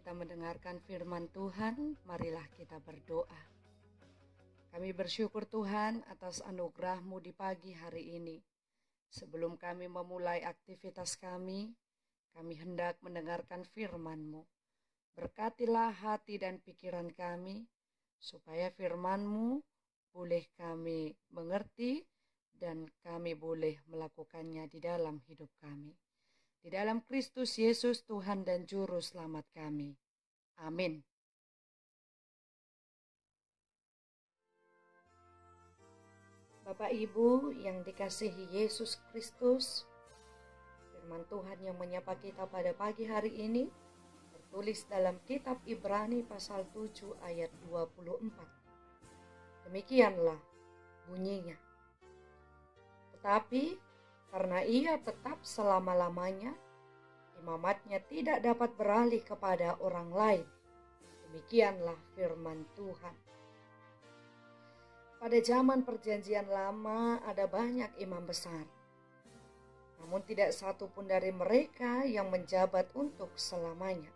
kita mendengarkan firman Tuhan, marilah kita berdoa. Kami bersyukur Tuhan atas anugerah-Mu di pagi hari ini. Sebelum kami memulai aktivitas kami hendak mendengarkan firman-Mu. Berkatilah hati dan pikiran kami, supaya firman-Mu boleh kami mengerti dan kami boleh melakukannya di dalam hidup kami. Di dalam Kristus Yesus Tuhan dan Juru Selamat kami. Amin. Bapak Ibu yang dikasihi Yesus Kristus, firman Tuhan yang menyapa kita pada pagi hari ini tertulis dalam kitab Ibrani pasal 7 ayat 24. Demikianlah bunyinya. Tetapi karena ia tetap selama-lamanya, imamatnya tidak dapat beralih kepada orang lain. Demikianlah firman Tuhan. Pada zaman perjanjian lama ada banyak imam besar. Namun tidak satu pun dari mereka yang menjabat untuk selamanya.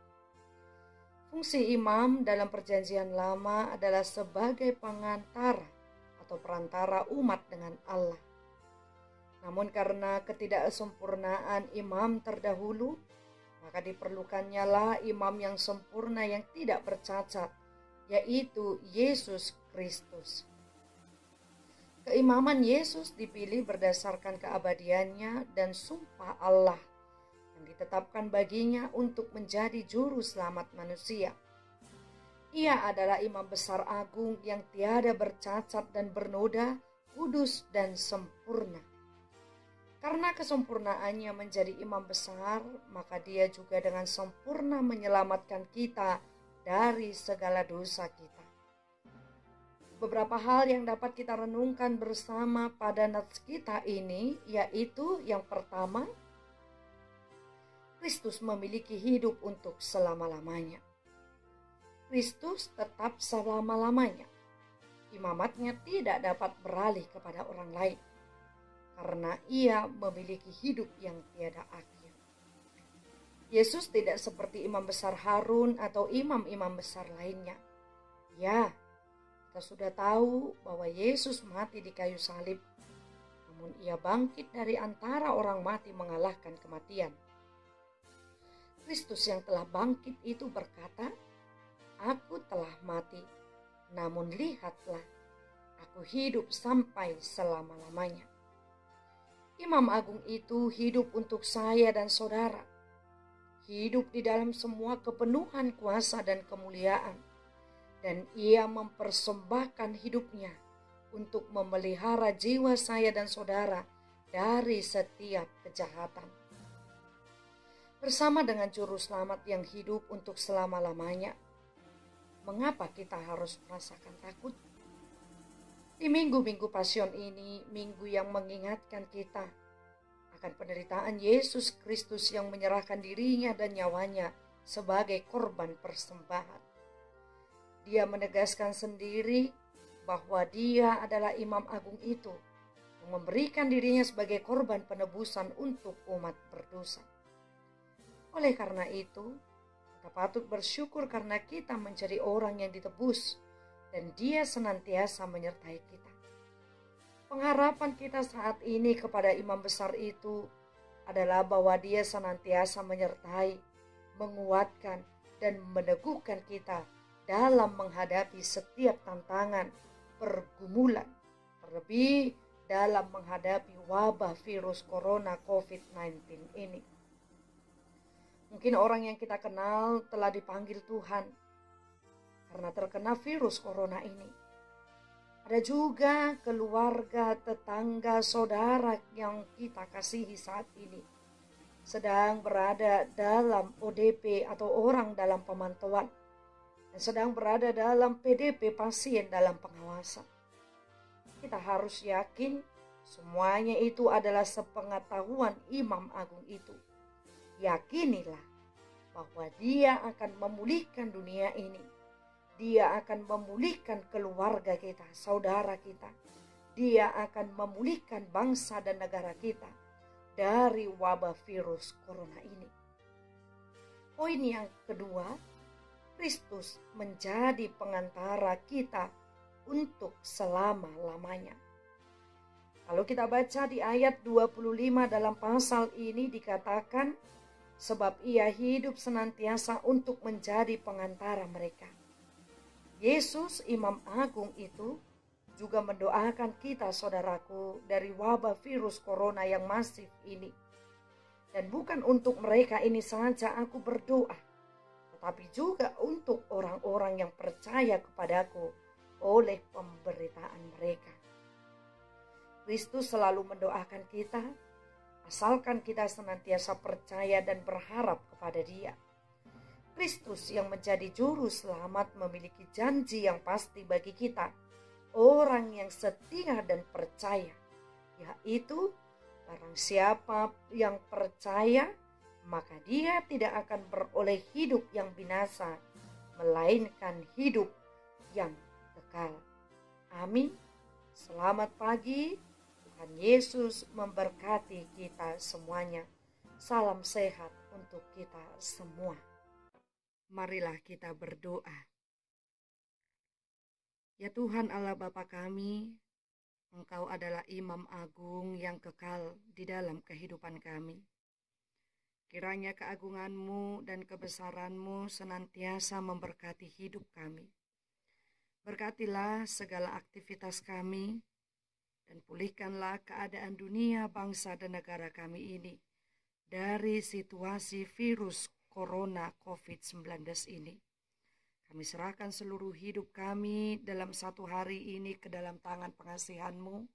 Fungsi imam dalam perjanjian lama adalah sebagai pengantara atau perantara umat dengan Allah. Namun karena ketidaksempurnaan imam terdahulu, maka diperlukannya lah imam yang sempurna yang tidak bercacat, yaitu Yesus Kristus. Keimaman Yesus dipilih berdasarkan keabadiannya dan sumpah Allah yang ditetapkan baginya untuk menjadi juru selamat manusia. Ia adalah imam besar agung yang tiada bercacat dan bernoda, kudus dan sempurna. Karena kesempurnaannya menjadi imam besar, maka dia juga dengan sempurna menyelamatkan kita dari segala dosa kita. Beberapa hal yang dapat kita renungkan bersama pada nats kita ini, yaitu yang pertama, Kristus memiliki hidup untuk selama-lamanya. Kristus tetap selama-lamanya. Imamatnya tidak dapat beralih kepada orang lain, karena ia memiliki hidup yang tiada akhir. Yesus tidak seperti imam besar Harun atau imam-imam besar lainnya. Ya, kita sudah tahu bahwa Yesus mati di kayu salib, namun ia bangkit dari antara orang mati mengalahkan kematian. Kristus yang telah bangkit itu berkata, "Aku telah mati, namun lihatlah, aku hidup sampai selama-lamanya." Imam Agung itu hidup untuk saya dan saudara. Hidup di dalam semua kepenuhan kuasa dan kemuliaan. Dan ia mempersembahkan hidupnya untuk memelihara jiwa saya dan saudara dari setiap kejahatan. Bersama dengan juru selamat yang hidup untuk selama-lamanya, mengapa kita harus merasakan takut? Di minggu-minggu Pasion ini, minggu yang mengingatkan kita akan penderitaan Yesus Kristus yang menyerahkan dirinya dan nyawanya sebagai korban persembahan. Dia menegaskan sendiri bahwa dia adalah imam agung itu yang memberikan dirinya sebagai korban penebusan untuk umat berdosa. Oleh karena itu, kita patut bersyukur karena kita menjadi orang yang ditebus dan dia senantiasa menyertai kita. Pengharapan kita saat ini kepada imam besar itu adalah bahwa dia senantiasa menyertai, menguatkan, dan meneguhkan kita dalam menghadapi setiap tantangan, pergumulan, terlebih dalam menghadapi wabah virus corona COVID-19 ini. Mungkin orang yang kita kenal telah dipanggil Tuhan karena terkena virus corona ini. Ada juga keluarga, tetangga, saudara yang kita kasihi saat ini sedang berada dalam ODP atau orang dalam pemantauan dan sedang berada dalam PDP pasien dalam pengawasan. Kita harus yakin semuanya itu adalah sepengetahuan imam agung itu. Yakinilah bahwa dia akan memulihkan dunia ini. Dia akan memulihkan keluarga kita, saudara kita. Dia akan memulihkan bangsa dan negara kita dari wabah virus corona ini. Poin yang kedua, Kristus menjadi pengantara kita untuk selama-lamanya. Kalau kita baca di ayat 25 dalam pasal ini dikatakan, sebab ia hidup senantiasa untuk menjadi pengantara mereka. Yesus, Imam Agung itu, juga mendoakan kita, saudaraku, dari wabah virus corona yang masif ini. Dan bukan untuk mereka ini saja aku berdoa, tetapi juga untuk orang-orang yang percaya kepadaku oleh pemberitaan mereka. Kristus selalu mendoakan kita, asalkan kita senantiasa percaya dan berharap kepada Dia. Kristus yang menjadi juru selamat memiliki janji yang pasti bagi kita, orang yang setia dan percaya, yaitu barang siapa yang percaya, maka dia tidak akan beroleh hidup yang binasa, melainkan hidup yang kekal. Amin. Selamat pagi. Tuhan Yesus memberkati kita semuanya. Salam sehat untuk kita semua. Marilah kita berdoa. Ya Tuhan Allah Bapa kami, Engkau adalah Imam Agung yang kekal di dalam kehidupan kami. Kiranya keagungan-Mu dan kebesaran-Mu senantiasa memberkati hidup kami. Berkatilah segala aktivitas kami, dan pulihkanlah keadaan dunia, bangsa, dan negara kami ini dari situasi virus corona COVID-19 ini. Kami serahkan seluruh hidup kami dalam satu hari ini ke dalam tangan pengasihan-Mu.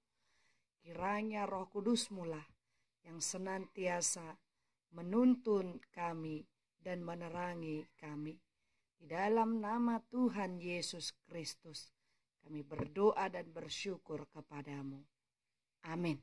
Kiranya Roh Kudus-Mu lah yang senantiasa menuntun kami dan menerangi kami. Di dalam nama Tuhan Yesus Kristus, kami berdoa dan bersyukur kepadamu. Amin.